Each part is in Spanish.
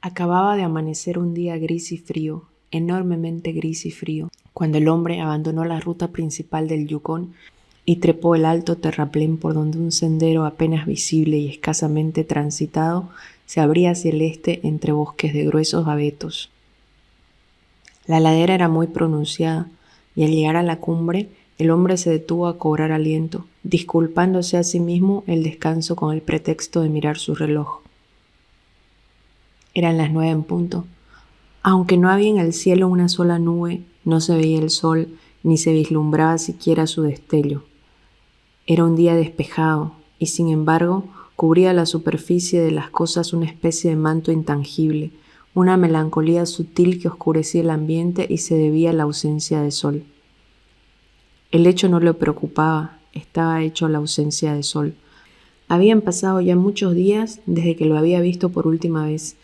Acababa de amanecer un día gris y frío, enormemente gris y frío, cuando el hombre abandonó la ruta principal del Yukón y trepó el alto terraplén por donde un sendero apenas visible y escasamente transitado se abría hacia el este entre bosques de gruesos abetos. La ladera era muy pronunciada y al llegar a la cumbre el hombre se detuvo a cobrar aliento, disculpándose a sí mismo el descanso con el pretexto de mirar su reloj. Eran las 9 en punto. Aunque no había en el cielo una sola nube, no se veía el sol ni se vislumbraba siquiera su destello. Era un día despejado y, sin embargo, cubría la superficie de las cosas una especie de manto intangible, una melancolía sutil que oscurecía el ambiente y se debía a la ausencia de sol. El hecho no le preocupaba, estaba hecho a la ausencia de sol. Habían pasado ya muchos días desde que lo había visto por última vez,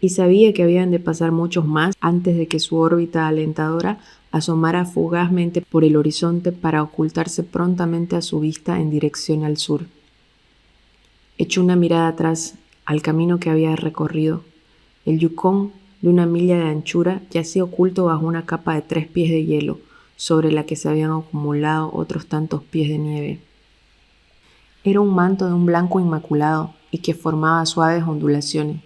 y sabía que habían de pasar muchos más antes de que su órbita alentadora asomara fugazmente por el horizonte para ocultarse prontamente a su vista en dirección al sur. Echó una mirada atrás al camino que había recorrido. El Yukón, de 1 milla de anchura, yacía oculto bajo una capa de 3 pies de hielo, sobre la que se habían acumulado otros tantos pies de nieve. Era un manto de un blanco inmaculado y que formaba suaves ondulaciones.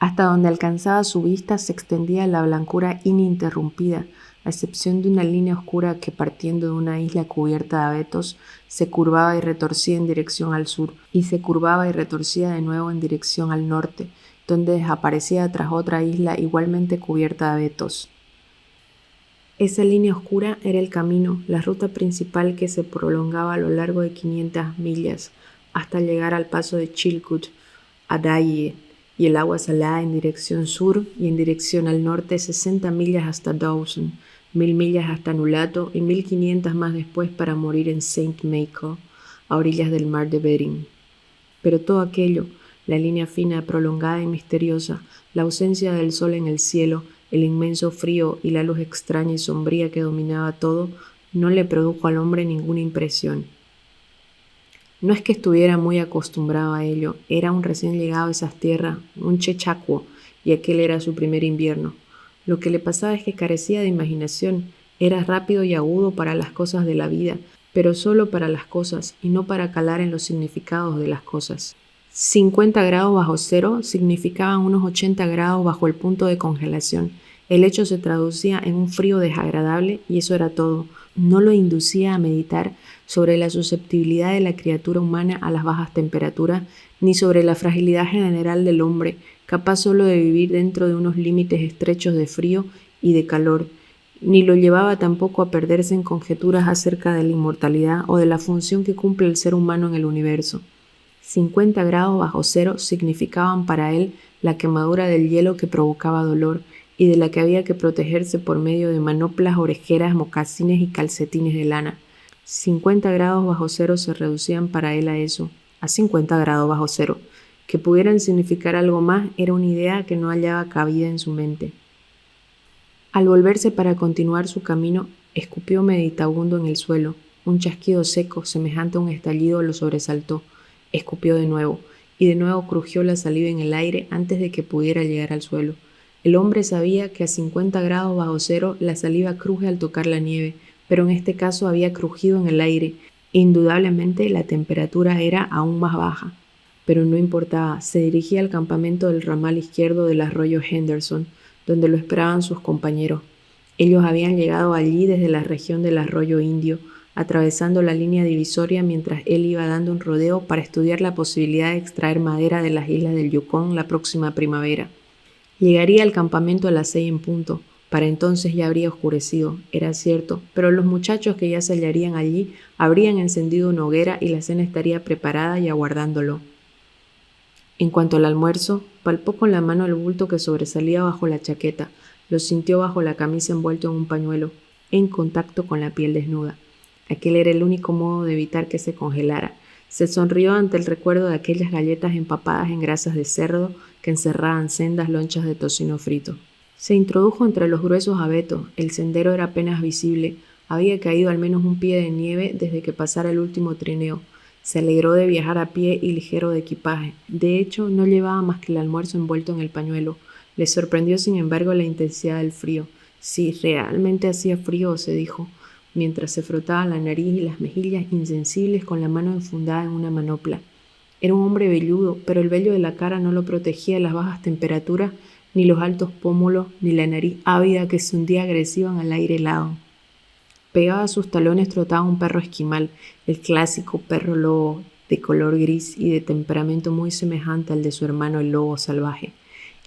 Hasta donde alcanzaba su vista se extendía la blancura ininterrumpida, a excepción de una línea oscura que, partiendo de una isla cubierta de abetos, se curvaba y retorcía en dirección al sur, y se curvaba y retorcía de nuevo en dirección al norte, donde desaparecía tras otra isla igualmente cubierta de abetos. Esa línea oscura era el camino, la ruta principal que se prolongaba a lo largo de 500 millas, hasta llegar al paso de Chilkoot, a Daye, y el agua salada en dirección sur y en dirección al norte 60 millas hasta Dawson, 1000 millas hasta Nulato y 1500 más después para morir en Saint Michael, a orillas del mar de Bering. Pero todo aquello, la línea fina, prolongada y misteriosa, la ausencia del sol en el cielo, el inmenso frío y la luz extraña y sombría que dominaba todo, no le produjo al hombre ninguna impresión. No es que estuviera muy acostumbrado a ello, era un recién llegado a esas tierras, un chechacuo, y aquel era su primer invierno. Lo que le pasaba es que carecía de imaginación, era rápido y agudo para las cosas de la vida, pero solo para las cosas y no para calar en los significados de las cosas. 50 grados bajo cero significaban unos 80 grados bajo el punto de congelación. El hecho se traducía en un frío desagradable y eso era todo. No lo inducía a meditar sobre la susceptibilidad de la criatura humana a las bajas temperaturas, ni sobre la fragilidad general del hombre, capaz solo de vivir dentro de unos límites estrechos de frío y de calor, ni lo llevaba tampoco a perderse en conjeturas acerca de la inmortalidad o de la función que cumple el ser humano en el universo. 50 grados bajo cero significaban para él la quemadura del hielo que provocaba dolor y de la que había que protegerse por medio de manoplas, orejeras, mocasines y calcetines de lana. 50 grados bajo cero se reducían para él a eso, a 50 grados bajo cero. Que pudieran significar algo más era una idea que no hallaba cabida en su mente. Al volverse para continuar su camino, escupió meditabundo en el suelo. Un chasquido seco, semejante a un estallido, lo sobresaltó. Escupió de nuevo, y de nuevo crujió la saliva en el aire antes de que pudiera llegar al suelo. El hombre sabía que a 50 grados bajo cero la saliva cruje al tocar la nieve, pero en este caso había crujido en el aire. Indudablemente la temperatura era aún más baja, pero no importaba. Se dirigía al campamento del ramal izquierdo del arroyo Henderson, donde lo esperaban sus compañeros. Ellos habían llegado allí desde la región del arroyo Indio, atravesando la línea divisoria mientras él iba dando un rodeo para estudiar la posibilidad de extraer madera de las islas del Yukón la próxima primavera. Llegaría al campamento a las 6 en punto. Para entonces ya habría oscurecido, era cierto, pero los muchachos que ya se hallarían allí habrían encendido una hoguera y la cena estaría preparada y aguardándolo. En cuanto al almuerzo, palpó con la mano el bulto que sobresalía bajo la chaqueta, lo sintió bajo la camisa envuelto en un pañuelo, en contacto con la piel desnuda. Aquel era el único modo de evitar que se congelara. Se sonrió ante el recuerdo de aquellas galletas empapadas en grasas de cerdo que encerraban sendas lonchas de tocino frito. Se introdujo entre los gruesos abetos. El sendero era apenas visible. Había caído al menos un pie de nieve desde que pasara el último trineo. Se alegró de viajar a pie y ligero de equipaje. De hecho, no llevaba más que el almuerzo envuelto en el pañuelo. Le sorprendió sin embargo la intensidad del frío. Sí, realmente hacía frío, se dijo, mientras se frotaba la nariz y las mejillas insensibles con la mano enfundada en una manopla. Era un hombre velludo, pero el vello de la cara no lo protegía de las bajas temperaturas, ni los altos pómulos, ni la nariz ávida que se hundía agresiva en el aire helado. Pegado a sus talones trotaba un perro esquimal, el clásico perro lobo, de color gris y de temperamento muy semejante al de su hermano el lobo salvaje.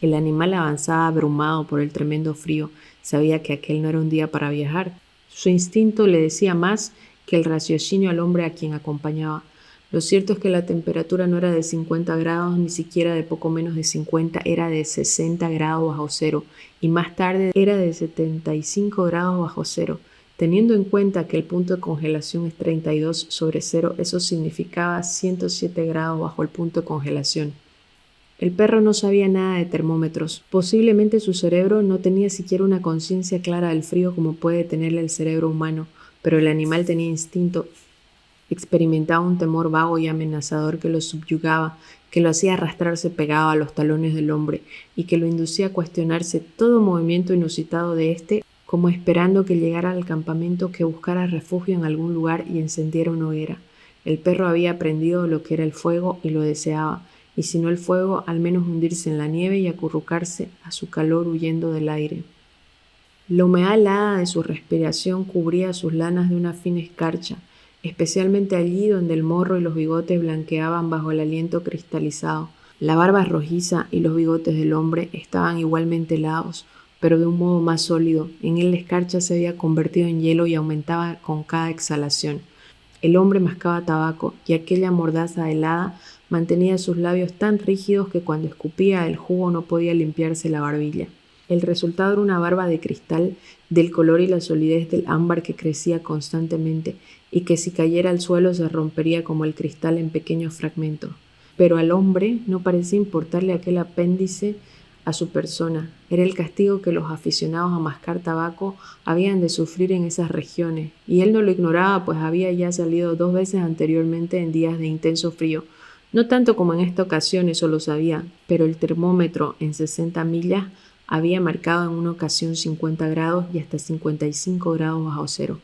El animal avanzaba abrumado por el tremendo frío. Sabía que aquel no era un día para viajar. Su instinto le decía más que el raciocinio al hombre a quien acompañaba. Lo cierto es que la temperatura no era de 50 grados, ni siquiera de poco menos de 50, era de 60 grados bajo cero, y más tarde era de 75 grados bajo cero. Teniendo en cuenta que el punto de congelación es 32 sobre cero, eso significaba 107 grados bajo el punto de congelación. El perro no sabía nada de termómetros. Posiblemente su cerebro no tenía siquiera una conciencia clara del frío como puede tener el cerebro humano, pero el animal tenía instinto. Experimentaba un temor vago y amenazador que lo subyugaba, que lo hacía arrastrarse pegado a los talones del hombre y que lo inducía a cuestionarse todo movimiento inusitado de éste, como esperando que llegara al campamento, que buscara refugio en algún lugar y encendiera una hoguera. El perro había aprendido lo que era el fuego y lo deseaba, y si no el fuego, al menos hundirse en la nieve y acurrucarse a su calor huyendo del aire. La humedad helada de su respiración cubría sus lanas de una fina escarcha, especialmente allí donde el morro y los bigotes blanqueaban bajo el aliento cristalizado. La barba rojiza y los bigotes del hombre estaban igualmente helados, pero de un modo más sólido. En él la escarcha se había convertido en hielo y aumentaba con cada exhalación. El hombre mascaba tabaco y aquella mordaza helada mantenía sus labios tan rígidos que cuando escupía el jugo no podía limpiarse la barbilla. El resultado era una barba de cristal del color y la solidez del ámbar que crecía constantemente y que si cayera al suelo se rompería como el cristal en pequeños fragmentos. Pero al hombre no parecía importarle aquel apéndice a su persona. Era el castigo que los aficionados a mascar tabaco habían de sufrir en esas regiones, y él no lo ignoraba, pues había ya salido 2 veces anteriormente en días de intenso frío. No tanto como en esta ocasión, eso lo sabía, pero el termómetro en 60 millas había marcado en una ocasión 50 grados y hasta 55 grados bajo cero.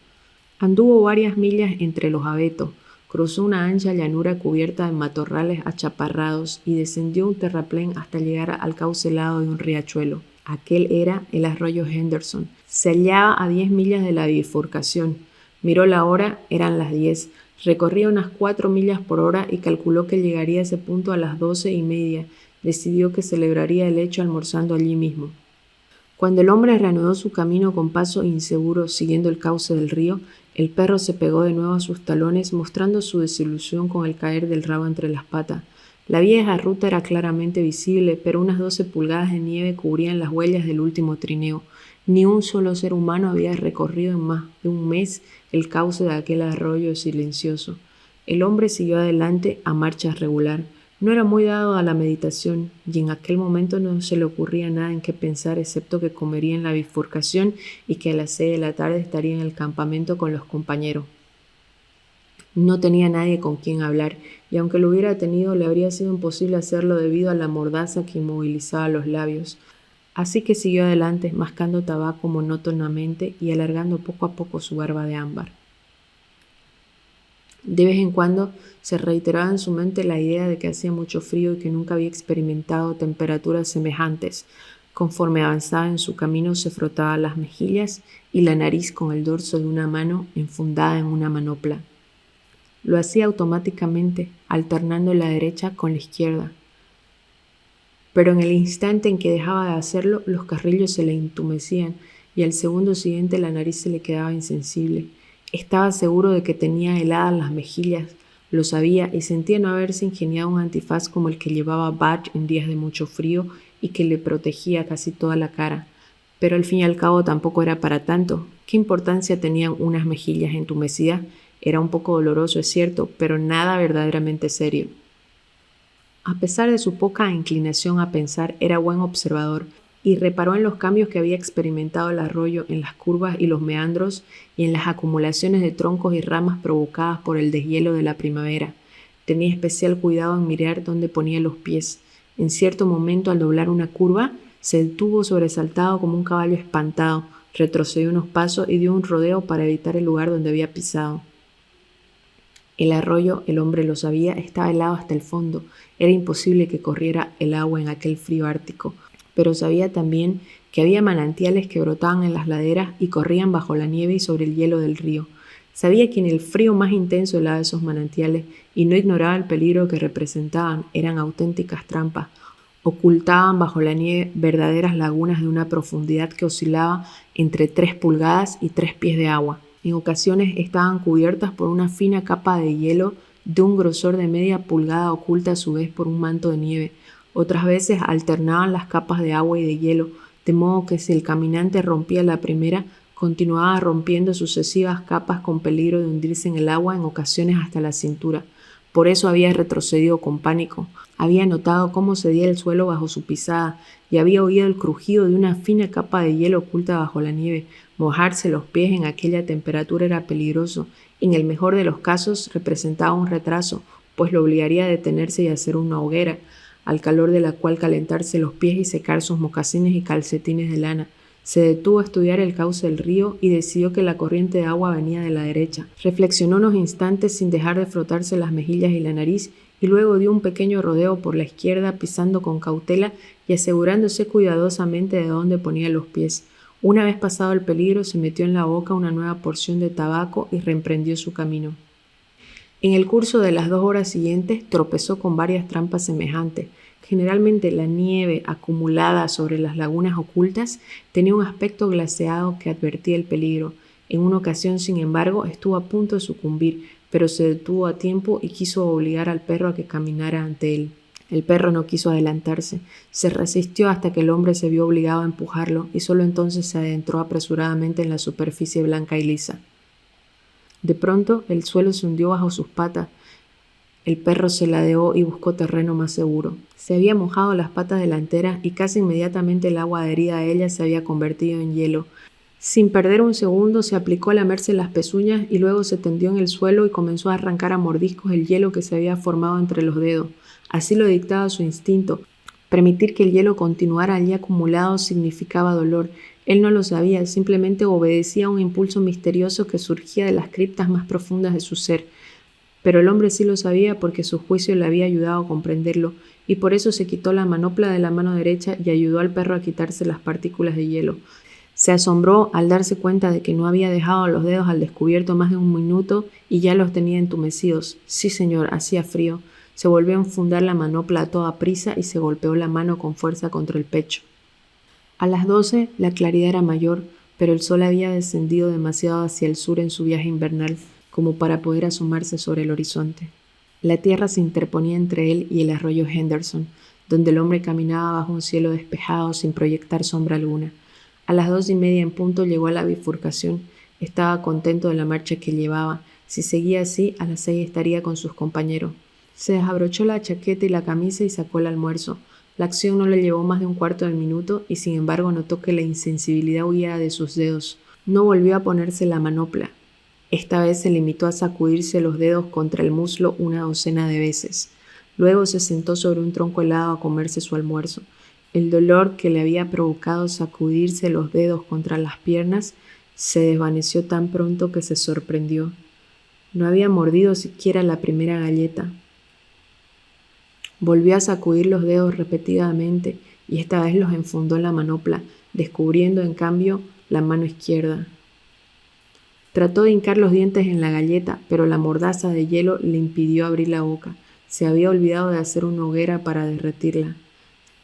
Anduvo varias millas entre los abetos, cruzó una ancha llanura cubierta de matorrales achaparrados y descendió un terraplén hasta llegar al cauce helado de un riachuelo. Aquel era el arroyo Henderson. Se hallaba a 10 millas de la bifurcación. Miró la hora, eran las 10. Recorría unas 4 millas por hora y calculó que llegaría a ese punto a las 12:30. Decidió que celebraría el hecho almorzando allí mismo. Cuando el hombre reanudó su camino con paso inseguro siguiendo el cauce del río, el perro se pegó de nuevo a sus talones, mostrando su desilusión con el caer del rabo entre las patas. La vieja ruta era claramente visible, pero unas 12 pulgadas de nieve cubrían las huellas del último trineo. Ni un solo ser humano había recorrido en más de un mes el cauce de aquel arroyo silencioso. El hombre siguió adelante a marcha regular. No era muy dado a la meditación, y en aquel momento no se le ocurría nada en qué pensar excepto que comería en la bifurcación y que a las 6 de la tarde estaría en el campamento con los compañeros. No tenía nadie con quien hablar, y aunque lo hubiera tenido, le habría sido imposible hacerlo debido a la mordaza que inmovilizaba los labios. Así que siguió adelante, mascando tabaco monótonamente y alargando poco a poco su barba de ámbar. De vez en cuando se reiteraba en su mente la idea de que hacía mucho frío y que nunca había experimentado temperaturas semejantes. Conforme avanzaba en su camino se frotaba las mejillas y la nariz con el dorso de una mano enfundada en una manopla. Lo hacía automáticamente, alternando la derecha con la izquierda. Pero en el instante en que dejaba de hacerlo, los carrillos se le entumecían y al segundo siguiente la nariz se le quedaba insensible. Estaba seguro de que tenía heladas las mejillas, lo sabía y sentía no haberse ingeniado un antifaz como el que llevaba Badge en días de mucho frío y que le protegía casi toda la cara. Pero al fin y al cabo tampoco era para tanto. ¿Qué importancia tenían unas mejillas entumecidas? Era un poco doloroso, es cierto, pero nada verdaderamente serio. A pesar de su poca inclinación a pensar, era buen observador y reparó en los cambios que había experimentado el arroyo, en las curvas y los meandros y en las acumulaciones de troncos y ramas provocadas por el deshielo de la primavera. Tenía especial cuidado en mirar dónde ponía los pies. En cierto momento, al doblar una curva, Se detuvo sobresaltado como un caballo espantado, retrocedió unos pasos y dio un rodeo para evitar el lugar donde había pisado. El arroyo, el hombre lo sabía, estaba helado hasta el fondo. Era imposible que corriera el agua en aquel frío ártico, pero sabía también que había manantiales que brotaban en las laderas y corrían bajo la nieve y sobre el hielo del río. Sabía que en el frío más intenso helaba esos manantiales y no ignoraba el peligro que representaban. Eran auténticas trampas. Ocultaban bajo la nieve verdaderas lagunas de una profundidad que oscilaba entre 3 pulgadas y 3 pies de agua. En ocasiones estaban cubiertas por una fina capa de hielo de un grosor de media pulgada oculta a su vez por un manto de nieve. Otras veces alternaban las capas de agua y de hielo, de modo que si el caminante rompía la primera, continuaba rompiendo sucesivas capas con peligro de hundirse en el agua en ocasiones hasta la cintura. Por eso había retrocedido con pánico. Había notado cómo cedía el suelo bajo su pisada y había oído el crujido de una fina capa de hielo oculta bajo la nieve. Mojarse los pies en aquella temperatura era peligroso. En el mejor de los casos representaba un retraso, pues lo obligaría a detenerse y hacer una hoguera, al calor de la cual calentarse los pies y secar sus mocasines y calcetines de lana. Se detuvo a estudiar el cauce del río y decidió que la corriente de agua venía de la derecha. Reflexionó unos instantes sin dejar de frotarse las mejillas y la nariz y luego dio un pequeño rodeo por la izquierda pisando con cautela y asegurándose cuidadosamente de dónde ponía los pies. Una vez pasado el peligro, se metió en la boca una nueva porción de tabaco y reemprendió su camino. En el curso de las 2 horas siguientes tropezó con varias trampas semejantes. Generalmente la nieve acumulada sobre las lagunas ocultas tenía un aspecto glaseado que advertía el peligro. En una ocasión, sin embargo, estuvo a punto de sucumbir, pero se detuvo a tiempo y quiso obligar al perro a que caminara ante él. El perro no quiso adelantarse, se resistió hasta que el hombre se vio obligado a empujarlo y solo entonces se adentró apresuradamente en la superficie blanca y lisa. De pronto el suelo se hundió bajo sus patas. El perro se ladeó y buscó terreno más seguro. Se había mojado las patas delanteras y casi inmediatamente el agua adherida a ellas se había convertido en hielo. Sin perder un segundo se aplicó a lamerse las pezuñas y luego se tendió en el suelo y comenzó a arrancar a mordiscos el hielo que se había formado entre los dedos. Así lo dictaba su instinto. Permitir que el hielo continuara allí acumulado significaba dolor. Él no lo sabía, simplemente obedecía a un impulso misterioso que surgía de las criptas más profundas de su ser. Pero el hombre sí lo sabía porque su juicio le había ayudado a comprenderlo, y por eso se quitó la manopla de la mano derecha y ayudó al perro a quitarse las partículas de hielo. Se asombró al darse cuenta de que no había dejado los dedos al descubierto más de un minuto y ya los tenía entumecidos. Sí, señor, hacía frío. Se volvió a enfundar la manopla a toda prisa y se golpeó la mano con fuerza contra el pecho. A las 12 la claridad era mayor, pero el sol había descendido demasiado hacia el sur en su viaje invernal como para poder asomarse sobre el horizonte. La tierra se interponía entre él y el arroyo Henderson, donde el hombre caminaba bajo un cielo despejado sin proyectar sombra alguna. A las 2:30 en punto llegó a la bifurcación. Estaba contento de la marcha que llevaba. Si seguía así, a las 6 estaría con sus compañeros. Se desabrochó la chaqueta y la camisa y sacó el almuerzo. La acción no le llevó más de un cuarto de minuto y sin embargo notó que la insensibilidad huía de sus dedos. No volvió a ponerse la manopla. Esta vez se limitó a sacudirse los dedos contra el muslo una docena de veces. Luego se sentó sobre un tronco helado a comerse su almuerzo. El dolor que le había provocado sacudirse los dedos contra las piernas se desvaneció tan pronto que se sorprendió. No había mordido siquiera la primera galleta. Volvió a sacudir los dedos repetidamente y esta vez los enfundó en la manopla, descubriendo en cambio la mano izquierda. Trató de hincar los dientes en la galleta, pero la mordaza de hielo le impidió abrir la boca. Se había olvidado de hacer una hoguera para derretirla.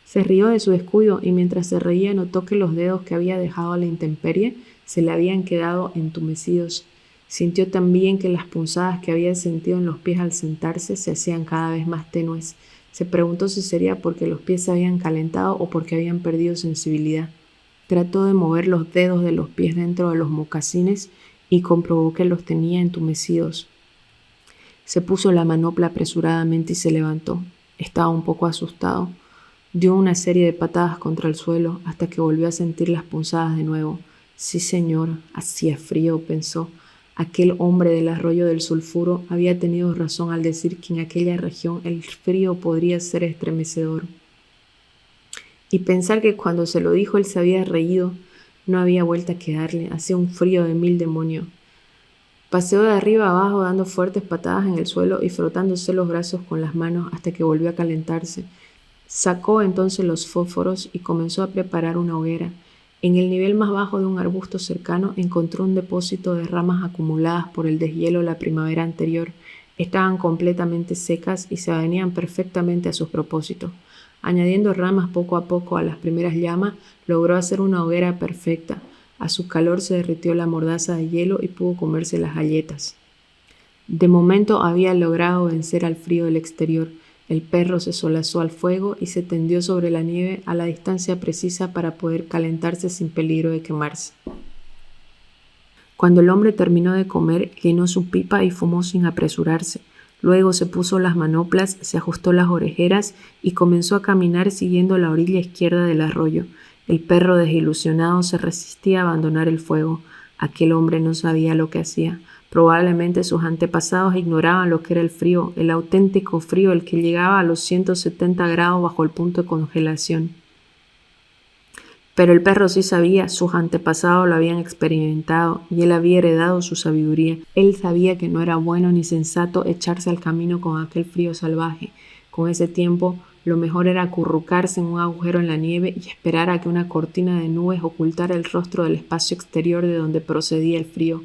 Se rió de su descuido y mientras se reía notó que los dedos que había dejado a la intemperie se le habían quedado entumecidos. Sintió también que las punzadas que había sentido en los pies al sentarse se hacían cada vez más tenues. Se preguntó si sería porque los pies se habían calentado o porque habían perdido sensibilidad. Trató de mover los dedos de los pies dentro de los mocasines y comprobó que los tenía entumecidos. Se puso la manopla apresuradamente y se levantó. Estaba un poco asustado. Dio una serie de patadas contra el suelo hasta que volvió a sentir las punzadas de nuevo. Sí, señor, hacía frío, pensó. Aquel hombre del arroyo del sulfuro había tenido razón al decir que en aquella región el frío podría ser estremecedor. Y pensar que cuando se lo dijo él se había reído, no había vuelta a quedarle, hacía un frío de mil demonios. Paseó de arriba a abajo dando fuertes patadas en el suelo y frotándose los brazos con las manos hasta que volvió a calentarse. Sacó entonces los fósforos y comenzó a preparar una hoguera. En el nivel más bajo de un arbusto cercano encontró un depósito de ramas acumuladas por el deshielo la primavera anterior. Estaban completamente secas y se avenían perfectamente a sus propósitos. Añadiendo ramas poco a poco a las primeras llamas, logró hacer una hoguera perfecta. A su calor se derritió la mordaza de hielo y pudo comerse las galletas. De momento había logrado vencer al frío del exterior. El perro se solazó al fuego y se tendió sobre la nieve a la distancia precisa para poder calentarse sin peligro de quemarse. Cuando el hombre terminó de comer, llenó su pipa y fumó sin apresurarse. Luego se puso las manoplas, se ajustó las orejeras y comenzó a caminar siguiendo la orilla izquierda del arroyo. El perro desilusionado se resistía a abandonar el fuego. Aquel hombre no sabía lo que hacía. Probablemente sus antepasados ignoraban lo que era el frío, el auténtico frío, el que llegaba a los 170 grados bajo el punto de congelación. Pero el perro sí sabía, sus antepasados lo habían experimentado y él había heredado su sabiduría. Él sabía que no era bueno ni sensato echarse al camino con aquel frío salvaje. Con ese tiempo, lo mejor era acurrucarse en un agujero en la nieve y esperar a que una cortina de nubes ocultara el rostro del espacio exterior de donde procedía el frío.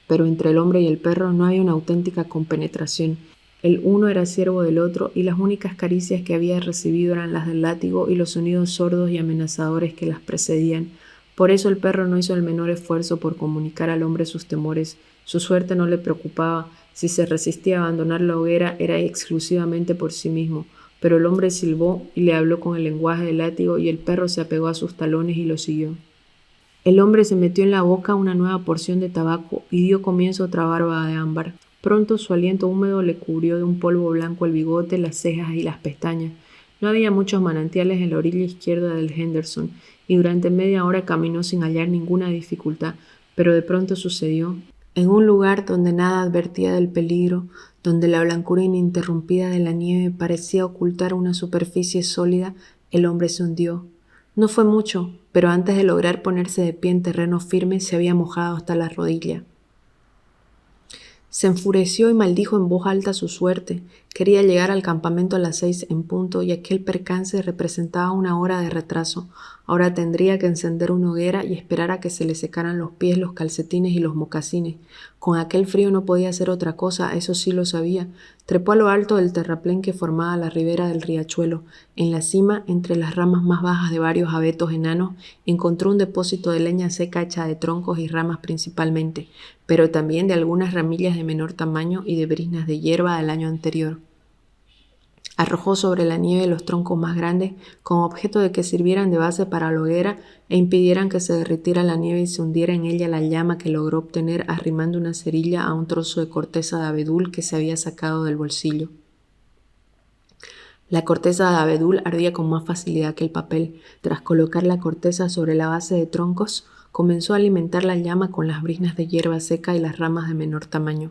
Pero entre el hombre y el perro no había una auténtica compenetración. El uno era siervo del otro y las únicas caricias que había recibido eran las del látigo y los sonidos sordos y amenazadores que las precedían. Por eso el perro no hizo el menor esfuerzo por comunicar al hombre sus temores. Su suerte no le preocupaba. Si se resistía a abandonar la hoguera era exclusivamente por sí mismo. Pero el hombre silbó y le habló con el lenguaje del látigo y el perro se apegó a sus talones y lo siguió. El hombre se metió en la boca una nueva porción de tabaco y dio comienzo a otra barba de ámbar. Pronto su aliento húmedo le cubrió de un polvo blanco el bigote, las cejas y las pestañas. No había muchos manantiales en la orilla izquierda del Henderson, y durante media hora caminó sin hallar ninguna dificultad, pero de pronto sucedió. En un lugar donde nada advertía del peligro, donde la blancura ininterrumpida de la nieve parecía ocultar una superficie sólida, el hombre se hundió. No fue mucho, pero antes de lograr ponerse de pie en terreno firme se había mojado hasta la rodilla. Se enfureció y maldijo en voz alta su suerte. Quería llegar al campamento a las 6 en punto y aquel percance representaba una hora de retraso. Ahora tendría que encender una hoguera y esperar a que se le secaran los pies, los calcetines y los mocasines. Con aquel frío no podía hacer otra cosa, eso sí lo sabía. Trepó a lo alto del terraplén que formaba la ribera del riachuelo. En la cima, entre las ramas más bajas de varios abetos enanos, encontró un depósito de leña seca hecha de troncos y ramas principalmente, pero también de algunas ramillas de menor tamaño y de briznas de hierba del año anterior. Arrojó sobre la nieve los troncos más grandes con objeto de que sirvieran de base para la hoguera e impidieran que se derritiera la nieve y se hundiera en ella la llama que logró obtener arrimando una cerilla a un trozo de corteza de abedul que se había sacado del bolsillo. La corteza de abedul ardía con más facilidad que el papel. Tras colocar la corteza sobre la base de troncos, comenzó a alimentar la llama con las briznas de hierba seca y las ramas de menor tamaño.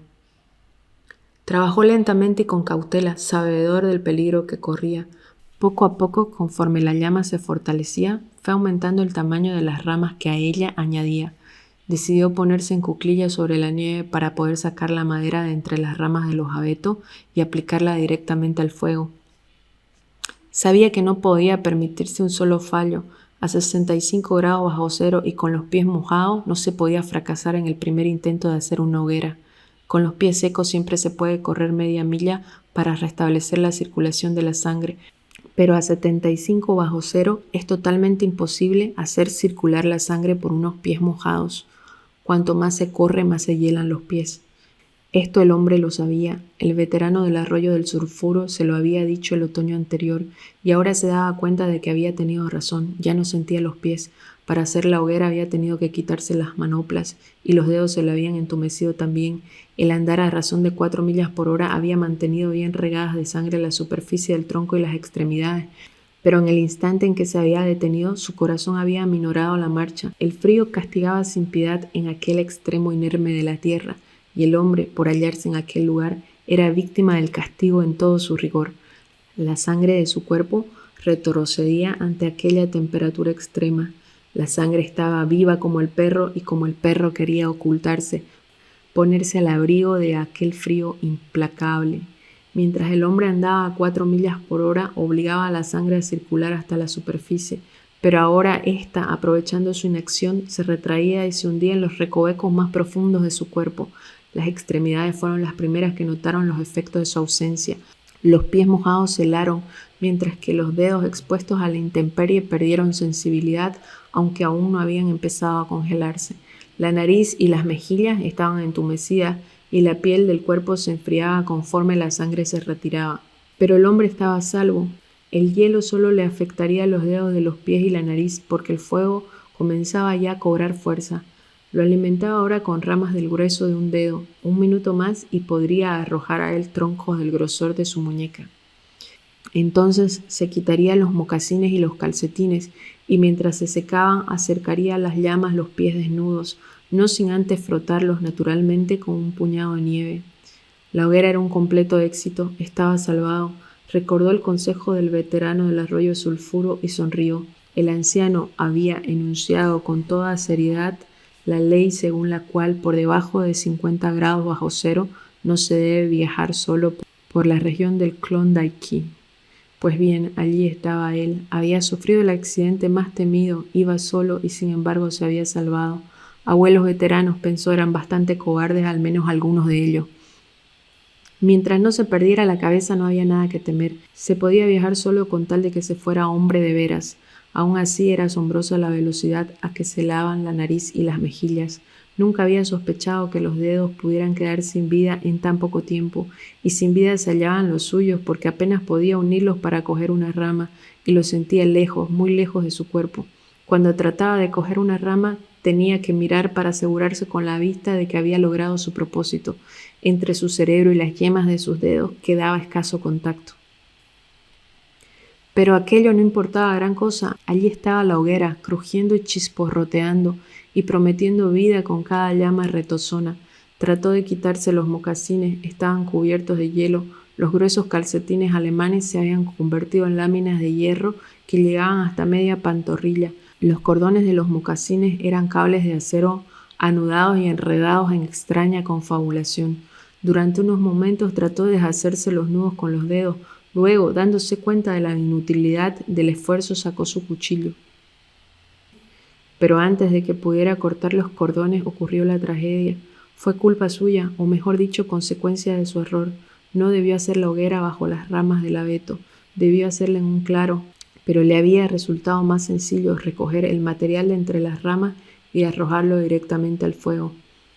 Trabajó lentamente y con cautela, sabedor del peligro que corría. Poco a poco, conforme la llama se fortalecía, fue aumentando el tamaño de las ramas que a ella añadía. Decidió ponerse en cuclillas sobre la nieve para poder sacar la madera de entre las ramas de los abetos y aplicarla directamente al fuego. Sabía que no podía permitirse un solo fallo. A 65 grados bajo cero y con los pies mojados no se podía fracasar en el primer intento de hacer una hoguera. Con los pies secos siempre se puede correr media milla para restablecer la circulación de la sangre, pero a 75 bajo cero es totalmente imposible hacer circular la sangre por unos pies mojados. Cuanto más se corre, más se hielan los pies. Esto el hombre lo sabía. El veterano del arroyo del sulfuro se lo había dicho el otoño anterior y ahora se daba cuenta de que había tenido razón. Ya no sentía los pies. Para hacer la hoguera había tenido que quitarse las manoplas y los dedos se le habían entumecido también. El andar a razón de 4 millas por hora había mantenido bien regadas de sangre la superficie del tronco y las extremidades. Pero en el instante en que se había detenido, su corazón había aminorado la marcha. El frío castigaba sin piedad en aquel extremo inerme de la tierra, y el hombre, por hallarse en aquel lugar, era víctima del castigo en todo su rigor. La sangre de su cuerpo retrocedía ante aquella temperatura extrema. La sangre estaba viva como el perro y como el perro quería ocultarse, ponerse al abrigo de aquel frío implacable. Mientras el hombre andaba a 4 millas por hora, obligaba a la sangre a circular hasta la superficie, pero ahora ésta, aprovechando su inacción, se retraía y se hundía en los recovecos más profundos de su cuerpo. Las extremidades fueron las primeras que notaron los efectos de su ausencia. Los pies mojados se helaron, mientras que los dedos expuestos a la intemperie perdieron sensibilidad, aunque aún no habían empezado a congelarse. La nariz y las mejillas estaban entumecidas y la piel del cuerpo se enfriaba conforme la sangre se retiraba. Pero el hombre estaba a salvo. El hielo solo le afectaría los dedos de los pies y la nariz porque el fuego comenzaba ya a cobrar fuerza. Lo alimentaba ahora con ramas del grueso de un dedo. Un minuto más y podría arrojar a él troncos del grosor de su muñeca. Entonces se quitaría los mocasines y los calcetines y mientras se secaban acercaría a las llamas los pies desnudos, no sin antes frotarlos naturalmente con un puñado de nieve. La hoguera era un completo éxito, estaba salvado. Recordó el consejo del veterano del arroyo sulfuro y sonrió. El anciano había enunciado con toda seriedad la ley según la cual por debajo de 50 grados bajo cero no se debe viajar solo por la región del Klondike. Pues bien, allí estaba él. Había sufrido el accidente más temido, iba solo y sin embargo se había salvado. Abuelos veteranos, pensó, eran bastante cobardes, al menos algunos de ellos. Mientras no se perdiera la cabeza no había nada que temer. Se podía viajar solo con tal de que se fuera hombre de veras. Aún así era asombrosa la velocidad a que se helaban la nariz y las mejillas. Nunca había sospechado que los dedos pudieran quedar sin vida en tan poco tiempo, y sin vida se hallaban los suyos porque apenas podía unirlos para coger una rama, y los sentía lejos, muy lejos de su cuerpo. Cuando trataba de coger una rama, tenía que mirar para asegurarse con la vista de que había logrado su propósito. Entre su cerebro y las yemas de sus dedos quedaba escaso contacto. Pero aquello no importaba gran cosa. Allí estaba la hoguera, crujiendo y chisporroteando y prometiendo vida con cada llama retozona. Trató de quitarse los mocasines, estaban cubiertos de hielo. Los gruesos calcetines alemanes se habían convertido en láminas de hierro que llegaban hasta media pantorrilla. Los cordones de los mocasines eran cables de acero anudados y enredados en extraña confabulación. Durante unos momentos trató de deshacerse los nudos con los dedos. Luego, dándose cuenta de la inutilidad del esfuerzo, sacó su cuchillo. Pero antes de que pudiera cortar los cordones ocurrió la tragedia. Fue culpa suya, o mejor dicho, consecuencia de su error. No debió hacer la hoguera bajo las ramas del abeto, debió hacerla en un claro, pero le había resultado más sencillo recoger el material de entre las ramas y arrojarlo directamente al fuego.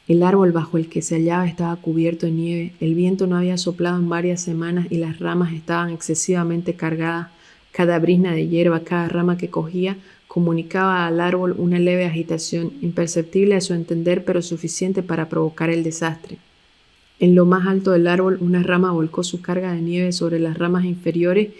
El árbol bajo el que se hallaba estaba cubierto de nieve, el viento no había soplado en varias semanas y las ramas estaban excesivamente cargadas. Cada brizna de hierba, cada rama que cogía, comunicaba al árbol una leve agitación, imperceptible a su entender, pero suficiente para provocar el desastre. En lo más alto del árbol, una rama volcó su carga de nieve sobre las ramas inferiores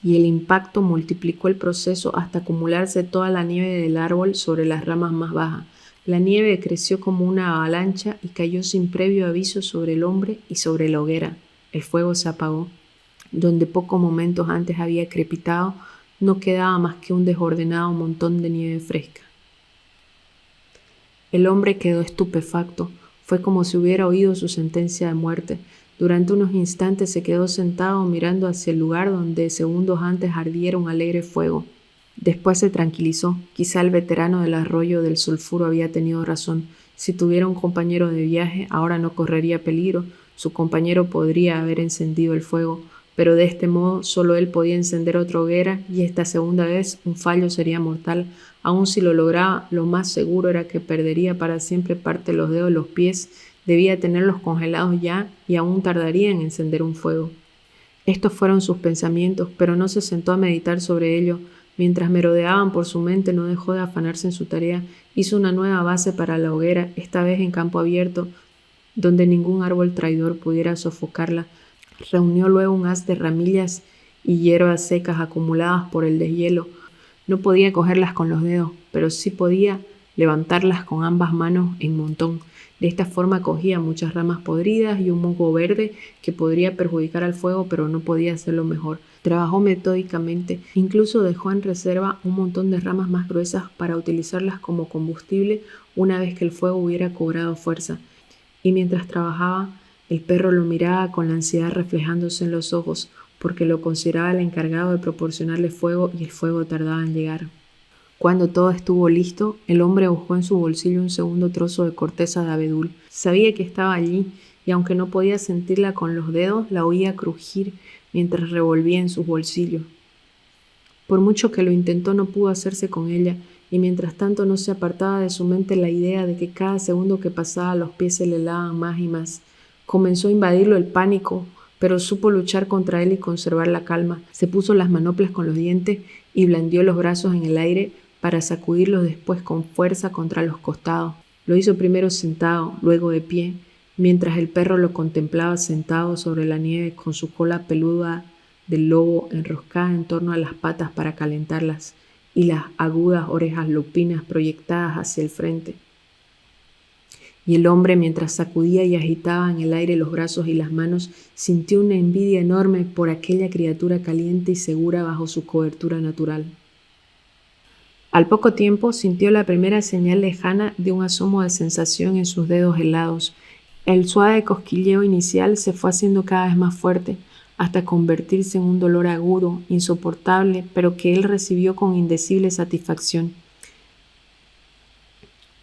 y el impacto multiplicó el proceso hasta acumularse toda la nieve del árbol sobre las ramas más bajas. La nieve creció como una avalancha y cayó sin previo aviso sobre el hombre y sobre la hoguera. El fuego se apagó. Donde pocos momentos antes había crepitado, no quedaba más que un desordenado montón de nieve fresca. El hombre quedó estupefacto. Fue como si hubiera oído su sentencia de muerte. Durante unos instantes se quedó sentado mirando hacia el lugar donde segundos antes ardiera un alegre fuego. Después se tranquilizó. Quizá el veterano del arroyo del sulfuro había tenido razón. Si tuviera un compañero de viaje, ahora no correría peligro. Su compañero podría haber encendido el fuego, pero de este modo solo él podía encender otra hoguera y esta segunda vez un fallo sería mortal. Aun si lo lograba, lo más seguro era que perdería para siempre parte de los dedos de los pies. Debía tenerlos congelados ya y aún tardaría en encender un fuego. Estos fueron sus pensamientos, pero no se sentó a meditar sobre ello. Mientras merodeaban por su mente, no dejó de afanarse en su tarea. Hizo una nueva base para la hoguera, esta vez en campo abierto, donde ningún árbol traidor pudiera sofocarla. Reunió luego un haz de ramillas y hierbas secas acumuladas por el deshielo. No podía cogerlas con los dedos, pero sí podía levantarlas con ambas manos en montón. De esta forma cogía muchas ramas podridas y un moco verde que podría perjudicar al fuego, pero no podía hacerlo mejor. Trabajó metódicamente, incluso dejó en reserva un montón de ramas más gruesas para utilizarlas como combustible una vez que el fuego hubiera cobrado fuerza. Y mientras trabajaba, el perro lo miraba con la ansiedad reflejándose en los ojos, porque lo consideraba el encargado de proporcionarle fuego y el fuego tardaba en llegar. Cuando todo estuvo listo, el hombre buscó en su bolsillo un segundo trozo de corteza de abedul. Sabía que estaba allí y aunque no podía sentirla con los dedos, la oía crujir mientras revolvía en sus bolsillos. Por mucho que lo intentó, no pudo hacerse con ella, y mientras tanto no se apartaba de su mente la idea de que cada segundo que pasaba los pies se le helaban más y más. Comenzó a invadirlo el pánico, pero supo luchar contra él y conservar la calma. Se puso las manoplas con los dientes y blandió los brazos en el aire para sacudirlos después con fuerza contra los costados. Lo hizo primero sentado, luego de pie, mientras el perro lo contemplaba sentado sobre la nieve con su cola peluda del lobo enroscada en torno a las patas para calentarlas y las agudas orejas lupinas proyectadas hacia el frente. Y el hombre, mientras sacudía y agitaba en el aire los brazos y las manos, sintió una envidia enorme por aquella criatura caliente y segura bajo su cobertura natural. Al poco tiempo sintió la primera señal lejana de un asomo de sensación en sus dedos helados. El suave cosquilleo inicial se fue haciendo cada vez más fuerte, hasta convertirse en un dolor agudo, insoportable, pero que él recibió con indecible satisfacción.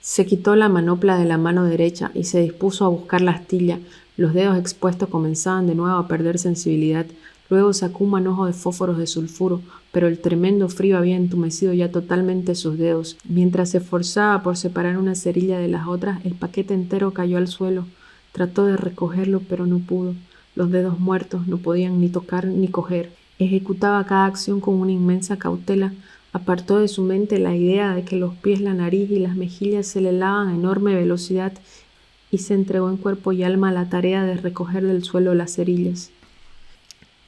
Se quitó la manopla de la mano derecha y se dispuso a buscar la astilla. Los dedos expuestos comenzaban de nuevo a perder sensibilidad. Luego sacó un manojo de fósforos de sulfuro, pero el tremendo frío había entumecido ya totalmente sus dedos. Mientras se esforzaba por separar una cerilla de las otras, el paquete entero cayó al suelo. Trató de recogerlo, pero no pudo. Los dedos muertos no podían ni tocar ni coger. Ejecutaba cada acción con una inmensa cautela. Apartó de su mente la idea de que los pies, la nariz y las mejillas se le helaban a enorme velocidad y se entregó en cuerpo y alma a la tarea de recoger del suelo las cerillas.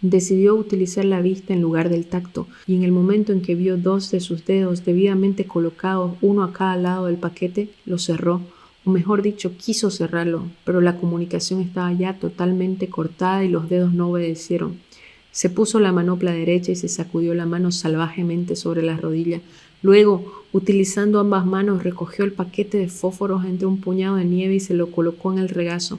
Decidió utilizar la vista en lugar del tacto, y en el momento en que vio dos de sus dedos debidamente colocados, uno a cada lado del paquete, lo cerró, o mejor dicho, quiso cerrarlo, pero la comunicación estaba ya totalmente cortada y los dedos no obedecieron. Se puso la manopla derecha y se sacudió la mano salvajemente sobre la rodilla. Luego, utilizando ambas manos, recogió el paquete de fósforos entre un puñado de nieve y se lo colocó en el regazo.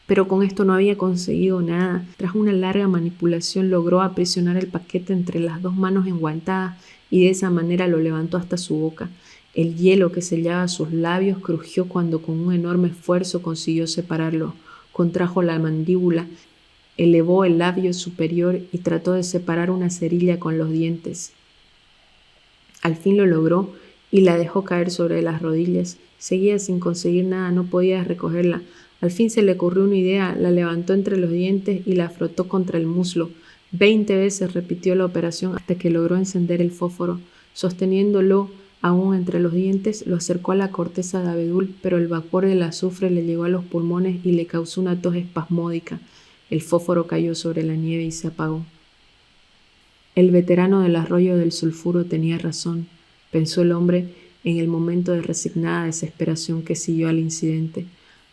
Pero con esto no había conseguido nada. Tras una larga manipulación logró aprisionar el paquete entre las dos manos enguantadas y de esa manera lo levantó hasta su boca. El hielo que sellaba sus labios crujió cuando con un enorme esfuerzo consiguió separarlo. Contrajo la mandíbula, elevó el labio superior y trató de separar una cerilla con los dientes. Al fin lo logró y la dejó caer sobre las rodillas. Seguía sin conseguir nada, no podía recogerla. Al fin se le ocurrió una idea, la levantó entre los dientes y la frotó contra el muslo. 20 veces repitió la operación hasta que logró encender el fósforo. Sosteniéndolo aún entre los dientes, lo acercó a la corteza de abedul, pero el vapor del azufre le llegó a los pulmones y le causó una tos espasmódica. El fósforo cayó sobre la nieve y se apagó. El veterano del arroyo del sulfuro tenía razón, pensó el hombre en el momento de resignada desesperación que siguió al incidente.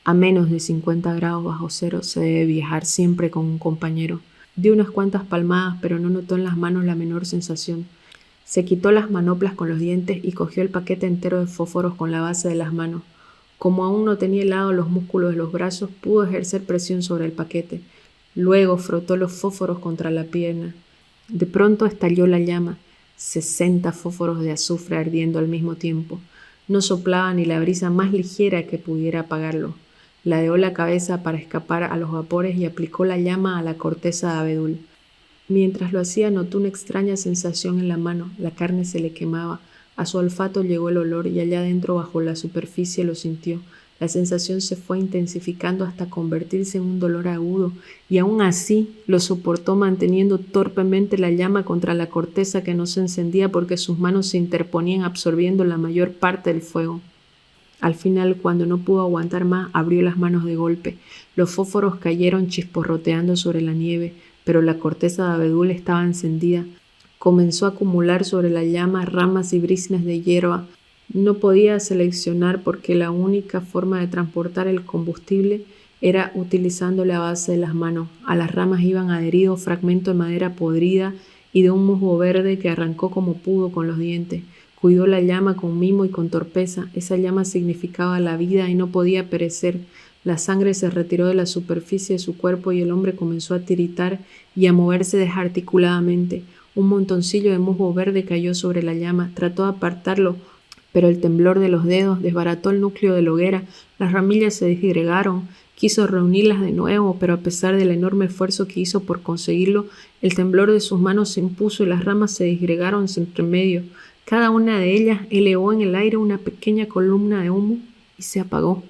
A menos de 50 grados bajo cero se debe viajar siempre con un compañero. Dio unas cuantas palmadas, pero no notó en las manos la menor sensación. Se quitó las manoplas con los dientes y cogió el paquete entero de fósforos con la base de las manos. Como aún no tenía helados los músculos de los brazos, pudo ejercer presión sobre el paquete. Luego frotó los fósforos contra la pierna. De pronto estalló la llama, 60 fósforos de azufre ardiendo al mismo tiempo. No soplaba ni la brisa más ligera que pudiera apagarlo. Ladeó la cabeza para escapar a los vapores y aplicó la llama a la corteza de abedul. Mientras lo hacía notó una extraña sensación en la mano, la carne se le quemaba, a su olfato llegó el olor y allá adentro bajo la superficie lo sintió. La sensación se fue intensificando hasta convertirse en un dolor agudo y aún así lo soportó manteniendo torpemente la llama contra la corteza que no se encendía porque sus manos se interponían absorbiendo la mayor parte del fuego. Al final, cuando no pudo aguantar más, abrió las manos de golpe. Los fósforos cayeron chisporroteando sobre la nieve, pero la corteza de abedul estaba encendida. Comenzó a acumular sobre la llama ramas y briznas de hierba. No podía seleccionar porque la única forma de transportar el combustible era utilizando la base de las manos. A las ramas iban adheridos fragmentos de madera podrida y de un musgo verde que arrancó como pudo con los dientes. Cuidó la llama con mimo y con torpeza. Esa llama significaba la vida y no podía perecer. La sangre se retiró de la superficie de su cuerpo y el hombre comenzó a tiritar y a moverse desarticuladamente. Un montoncillo de musgo verde cayó sobre la llama. Trató de apartarlo, pero el temblor de los dedos desbarató el núcleo de la hoguera. Las ramillas se disgregaron. Quiso reunirlas de nuevo, pero a pesar del enorme esfuerzo que hizo por conseguirlo, el temblor de sus manos se impuso y las ramas se disgregaron entre medio. Cada una de ellas elevó en el aire una pequeña columna de humo y se apagó.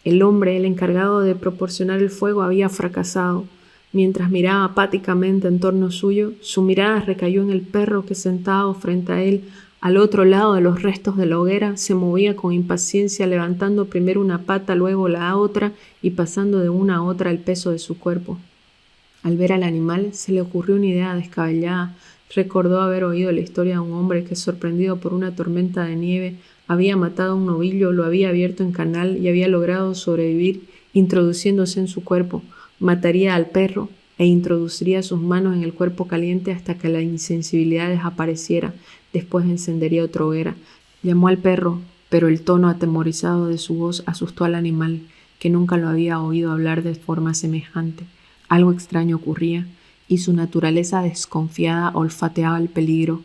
El hombre, el encargado de proporcionar el fuego, había fracasado. Mientras miraba apáticamente en torno suyo, su mirada recayó en el perro que, sentado frente a él, al otro lado de los restos de la hoguera, se movía con impaciencia, levantando primero una pata, luego la otra y pasando de una a otra el peso de su cuerpo. Al ver al animal, se le ocurrió una idea descabellada. Recordó haber oído la historia de un hombre que, sorprendido por una tormenta de nieve, había matado a un novillo, lo había abierto en canal y había logrado sobrevivir introduciéndose en su cuerpo. Mataría al perro e introduciría sus manos en el cuerpo caliente hasta que la insensibilidad desapareciera. Después encendería otra hoguera. Llamó al perro, pero el tono atemorizado de su voz asustó al animal, que nunca lo había oído hablar de forma semejante. Algo extraño ocurría, y su naturaleza desconfiada olfateaba el peligro.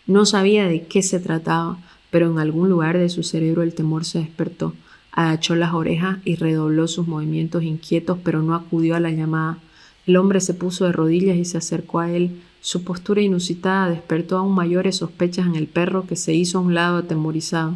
No sabía de qué se trataba, pero en algún lugar de su cerebro el temor se despertó. Agachó las orejas y redobló sus movimientos inquietos, pero no acudió a la llamada. El hombre se puso de rodillas y se acercó a él. Su postura inusitada despertó aún mayores sospechas en el perro, que se hizo a un lado atemorizado.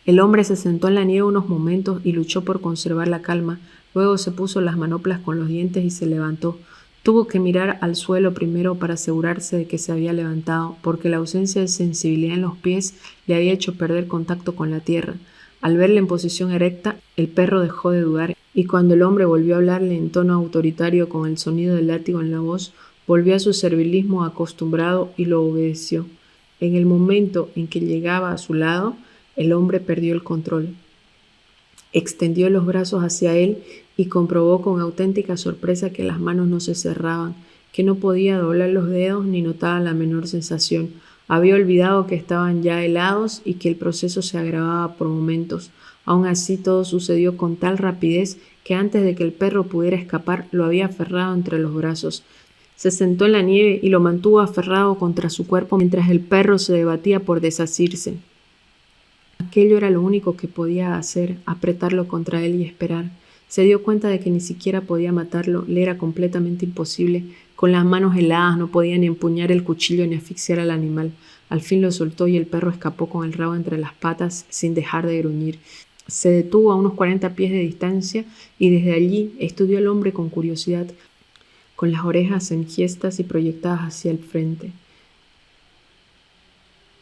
El hombre se sentó en la nieve unos momentos y luchó por conservar la calma. Luego se puso las manoplas con los dientes y se levantó. Tuvo que mirar al suelo primero para asegurarse de que se había levantado, porque la ausencia de sensibilidad en los pies le había hecho perder contacto con la tierra. Al verle en posición erecta, el perro dejó de dudar, y cuando el hombre volvió a hablarle en tono autoritario con el sonido del látigo en la voz, volvió a su servilismo acostumbrado y lo obedeció. En el momento en que llegaba a su lado, el hombre perdió el control. Extendió los brazos hacia él y comprobó con auténtica sorpresa que las manos no se cerraban, que no podía doblar los dedos ni notaba la menor sensación. Había olvidado que estaban ya helados y que el proceso se agravaba por momentos. Aún así, todo sucedió con tal rapidez que antes de que el perro pudiera escapar, lo había aferrado entre los brazos. Se sentó en la nieve y lo mantuvo aferrado contra su cuerpo mientras el perro se debatía por desasirse. Aquello era lo único que podía hacer, apretarlo contra él y esperar. Se dio cuenta de que ni siquiera podía matarlo, le era completamente imposible. Con las manos heladas no podía ni empuñar el cuchillo ni asfixiar al animal. Al fin lo soltó y el perro escapó con el rabo entre las patas sin dejar de gruñir. Se detuvo a unos 40 pies de distancia y desde allí estudió al hombre con curiosidad, con las orejas enhiestas y proyectadas hacia el frente.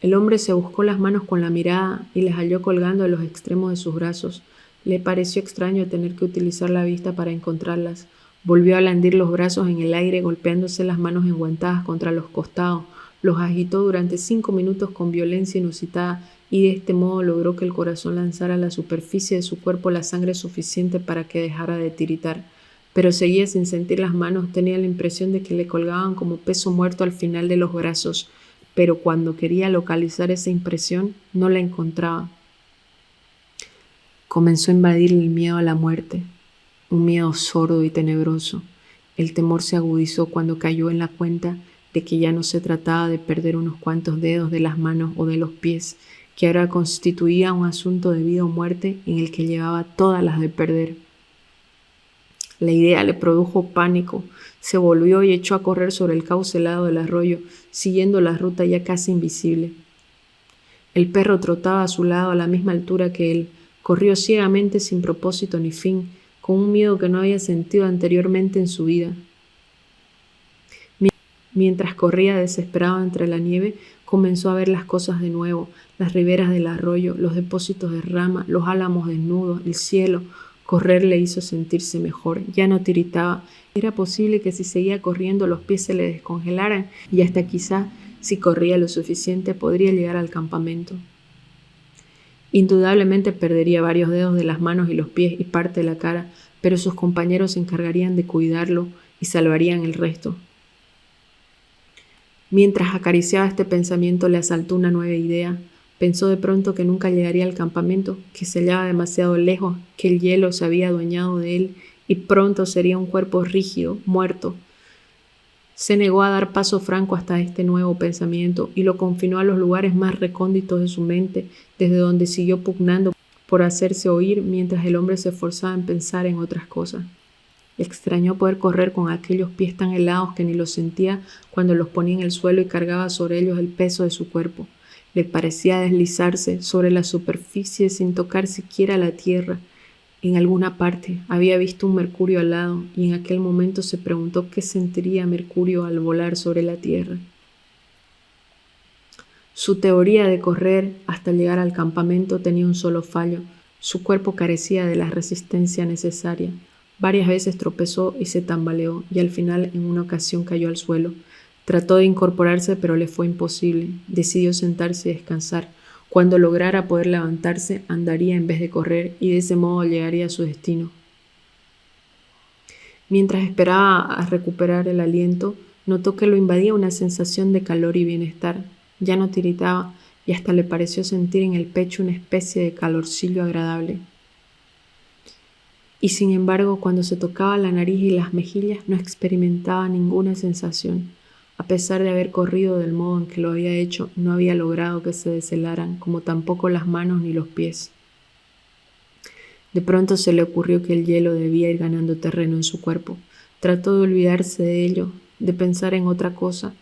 El hombre se buscó las manos con la mirada y las halló colgando de los extremos de sus brazos. Le pareció extraño tener que utilizar la vista para encontrarlas. Volvió a blandir los brazos en el aire, golpeándose las manos enguantadas contra los costados. Los agitó durante 5 minutos con violencia inusitada y de este modo logró que el corazón lanzara a la superficie de su cuerpo la sangre suficiente para que dejara de tiritar. Pero seguía sin sentir las manos, tenía la impresión de que le colgaban como peso muerto al final de los brazos, pero cuando quería localizar esa impresión, no la encontraba. Comenzó a invadir el miedo a la muerte, un miedo sordo y tenebroso. El temor se agudizó cuando cayó en la cuenta de que ya no se trataba de perder unos cuantos dedos de las manos o de los pies, que ahora constituía un asunto de vida o muerte en el que llevaba todas las de perder. La idea le produjo pánico. Se volvió y echó a correr sobre el cauce helado del arroyo, siguiendo la ruta ya casi invisible. El perro trotaba a su lado a la misma altura que él. Corrió ciegamente sin propósito ni fin, con un miedo que no había sentido anteriormente en su vida. Mientras corría desesperado entre la nieve, comenzó a ver las cosas de nuevo, las riberas del arroyo, los depósitos de rama, los álamos desnudos, el cielo. Correr le hizo sentirse mejor, ya no tiritaba. Era posible que si seguía corriendo los pies se le descongelaran y hasta quizá Si corría lo suficiente, podría llegar al campamento. Indudablemente perdería varios dedos de las manos y los pies y parte de la cara, pero sus compañeros se encargarían de cuidarlo y salvarían el resto. Mientras acariciaba este pensamiento, le asaltó una nueva idea. Pensó de pronto que nunca llegaría al campamento, que se hallaba demasiado lejos, que el hielo se había adueñado de él y pronto sería un cuerpo rígido, muerto. Se negó a dar paso franco hasta este nuevo pensamiento y lo confinó a los lugares más recónditos de su mente, desde donde siguió pugnando por hacerse oír mientras el hombre se esforzaba en pensar en otras cosas. Le extrañó poder correr con aquellos pies tan helados que ni los sentía cuando los ponía en el suelo y cargaba sobre ellos el peso de su cuerpo. Le parecía deslizarse sobre la superficie sin tocar siquiera la tierra. En alguna parte había visto un Mercurio alado y en aquel momento se preguntó qué sentiría Mercurio al volar sobre la tierra. Su teoría de correr hasta llegar al campamento tenía un solo fallo. Su cuerpo carecía de la resistencia necesaria. Varias veces tropezó y se tambaleó, y al final en una ocasión cayó al suelo. Trató de incorporarse, pero le fue imposible. Decidió sentarse y descansar. Cuando lograra poder levantarse, andaría en vez de correr, y de ese modo llegaría a su destino. Mientras esperaba a recuperar el aliento, notó que lo invadía una sensación de calor y bienestar. Ya no tiritaba, y hasta le pareció sentir en el pecho una especie de calorcillo agradable. Y sin embargo, cuando se tocaba la nariz y las mejillas, no experimentaba ninguna sensación. A pesar de haber corrido del modo en que lo había hecho, no había logrado que se deshelaran, como tampoco las manos ni los pies. De pronto se le ocurrió que el hielo debía ir ganando terreno en su cuerpo. Trató de olvidarse de ello, de pensar en otra cosa.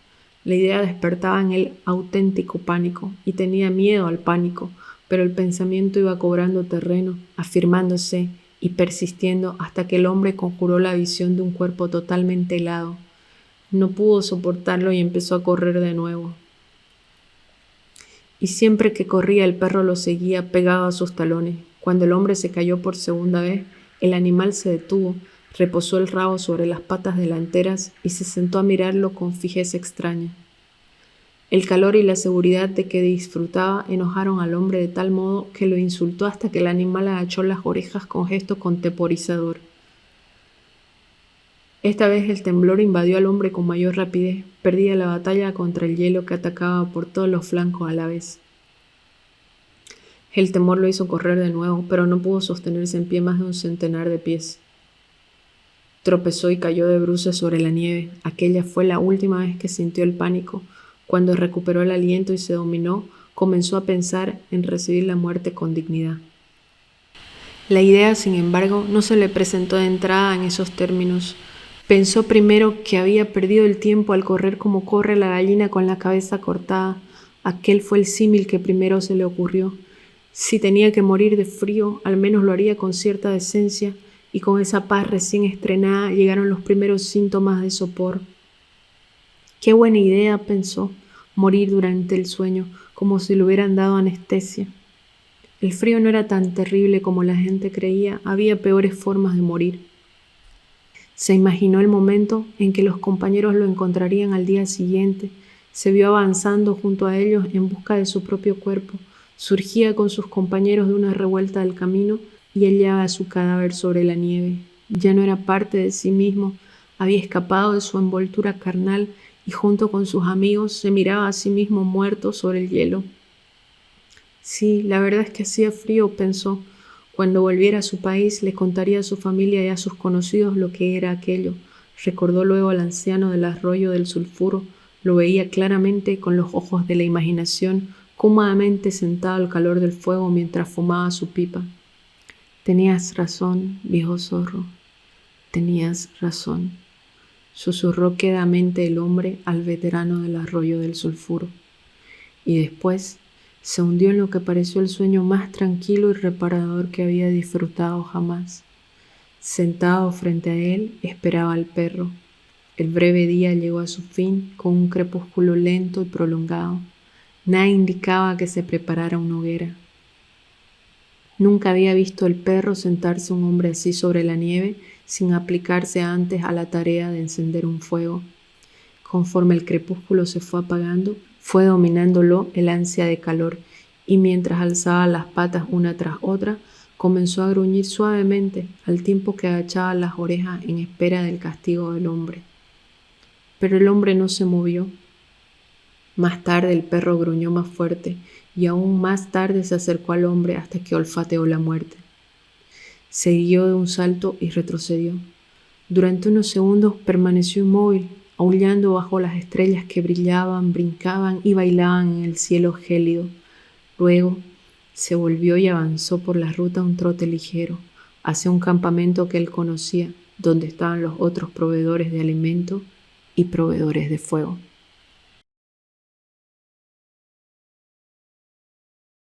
La idea despertaba en él auténtico pánico, y tenía miedo al pánico, pero el pensamiento iba cobrando terreno, afirmándose y persistiendo hasta que el hombre conjuró la visión de un cuerpo totalmente helado. No pudo soportarlo y empezó a correr de nuevo. Y siempre que corría el perro lo seguía pegado a sus talones. Cuando el hombre se cayó por segunda vez, el animal se detuvo, reposó el rabo sobre las patas delanteras y se sentó a mirarlo con fijeza extraña. El calor y la seguridad de que disfrutaba enojaron al hombre de tal modo que lo insultó hasta que el animal agachó las orejas con gesto contemporizador. Esta vez el temblor invadió al hombre con mayor rapidez. Perdía la batalla contra el hielo que atacaba por todos los flancos a la vez. El temor lo hizo correr de nuevo, pero no pudo sostenerse en pie más de un centenar de pies. Tropezó y cayó de bruces sobre la nieve. Aquella fue la última vez que sintió el pánico. Cuando recuperó el aliento y se dominó, comenzó a pensar en recibir la muerte con dignidad. La idea, sin embargo, no se le presentó de entrada en esos términos. Pensó primero que había perdido el tiempo al correr como corre la gallina con la cabeza cortada. Aquel fue el símil que primero se le ocurrió. Si tenía que morir de frío, al menos lo haría con cierta decencia, y con esa paz recién estrenada llegaron los primeros síntomas de sopor. Qué buena idea, pensó, morir durante el sueño, como si le hubieran dado anestesia. El frío no era tan terrible como la gente creía, había peores formas de morir. Se imaginó el momento en que los compañeros lo encontrarían al día siguiente. Se vio avanzando junto a ellos en busca de su propio cuerpo. Surgía con sus compañeros de una revuelta del camino y hallaba su cadáver sobre la nieve. Ya no era parte de sí mismo, había escapado de su envoltura carnal y junto con sus amigos se miraba a sí mismo muerto sobre el hielo. Sí, la verdad es que hacía frío, pensó. Cuando volviera a su país le contaría a su familia y a sus conocidos lo que era aquello. Recordó luego al anciano del arroyo del sulfuro. Lo veía claramente con los ojos de la imaginación, cómodamente sentado al calor del fuego mientras fumaba su pipa. Tenías razón, viejo zorro, tenías razón, susurró quedamente el hombre al veterano del arroyo del sulfuro. Y después se hundió en lo que pareció el sueño más tranquilo y reparador que había disfrutado jamás. Sentado frente a él, esperaba al perro. El breve día llegó a su fin con un crepúsculo lento y prolongado. Nada indicaba que se preparara una hoguera. Nunca había visto el perro sentarse un hombre así sobre la nieve sin aplicarse antes a la tarea de encender un fuego. Conforme el crepúsculo se fue apagando, fue dominándolo el ansia de calor, y mientras alzaba las patas una tras otra, comenzó a gruñir suavemente, al tiempo que agachaba las orejas en espera del castigo del hombre. Pero el hombre no se movió. Más tarde el perro gruñó más fuerte, y aún más tarde se acercó al hombre hasta que olfateó la muerte. Se guió de un salto y retrocedió. Durante unos segundos permaneció inmóvil, aullando bajo las estrellas que brillaban, brincaban y bailaban en el cielo gélido. Luego se volvió y avanzó por la ruta a un trote ligero, hacia un campamento que él conocía, donde estaban los otros proveedores de alimento y proveedores de fuego.